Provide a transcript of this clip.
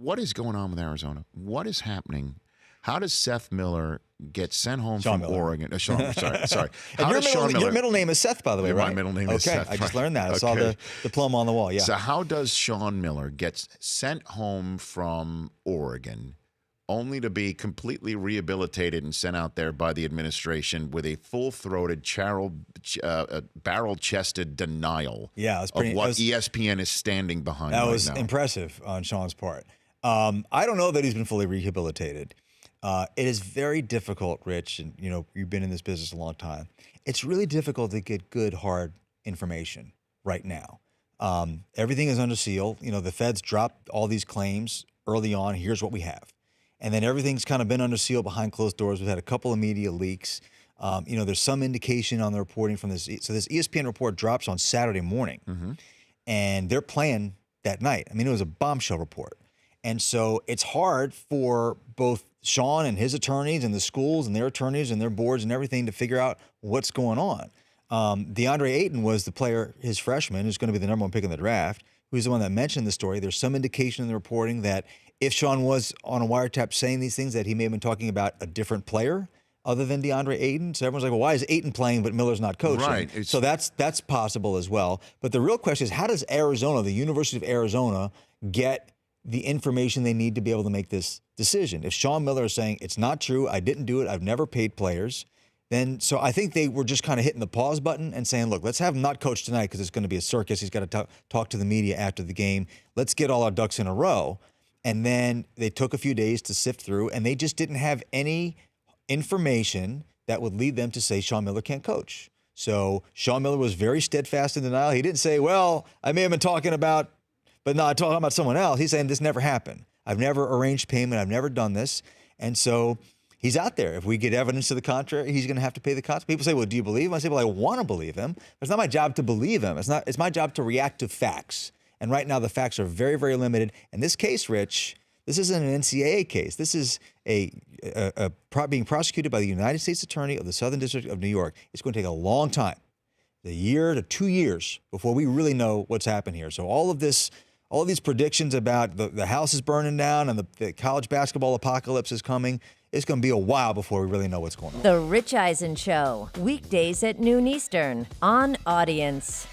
what is going on with Arizona? What is happening? How does Seth Miller get sent home Sean from Miller. Oregon? Sorry. And How does Sean Miller? your middle name is Seth, by the way, My right? middle name is Seth. I just right. learned that. I saw the diploma on the wall. Yeah. So how does Sean Miller get sent home from Oregon only to be completely rehabilitated and sent out there by the administration with a full-throated, barrel-chested denial Yeah, it was pretty, of what ESPN is standing behind that right was now? impressive on Sean's part. I don't know that he's been fully rehabilitated. It is very difficult, Rich, and you've been in this business a long time. It's really difficult to get good, hard information right now. Everything is under seal. The feds dropped all these claims early on. Here's what we have. And then everything's kind of been under seal behind closed doors. We've had a couple of media leaks. There's some indication on the reporting from this. So this ESPN report drops on Saturday morning, and they're playing that night. I mean, it was a bombshell report. And so it's hard for both Sean and his attorneys and the schools and their attorneys and their boards and everything to figure out what's going on. DeAndre Ayton was the player, his freshman, who's going to be the number one pick in the draft, who's the one that mentioned the story. There's some indication in the reporting that if Sean was on a wiretap saying these things, that he may have been talking about a different player other than DeAndre Ayton. So everyone's like, well, why is Ayton playing but Miller's not coaching? Right. So that's possible as well. But the real question is, how does Arizona, the University of Arizona, get the information they need to be able to make this decision? If Sean Miller is saying, it's not true, I didn't do it, I've never paid players, then so I think they were just kind of hitting the pause button and saying, look, let's have him not coach tonight because it's going to be a circus. He's got to talk to the media after the game. Let's get all our ducks in a row. And then they took a few days to sift through, and they just didn't have any information that would lead them to say Sean Miller can't coach. So Sean Miller was very steadfast in denial. He didn't say, well, I may have been talking about, but no, I'm talking about someone else. He's saying this never happened. I've never arranged payment. I've never done this. And so he's out there. If we get evidence to the contrary, he's going to have to pay the cost. People say, well, do you believe him? I say, well, I want to believe him. But it's not my job to believe him. It's my job to react to facts. And right now the facts are very, very limited. In this case, Rich, this isn't an NCAA case. This is being prosecuted by the United States Attorney of the Southern District of New York. It's going to take a long time, a year to 2 years, before we really know what's happened here. So all of these predictions about the house is burning down and the college basketball apocalypse is coming, it's going to be a while before we really know what's going on. The Rich Eisen Show, weekdays at noon Eastern on Audience.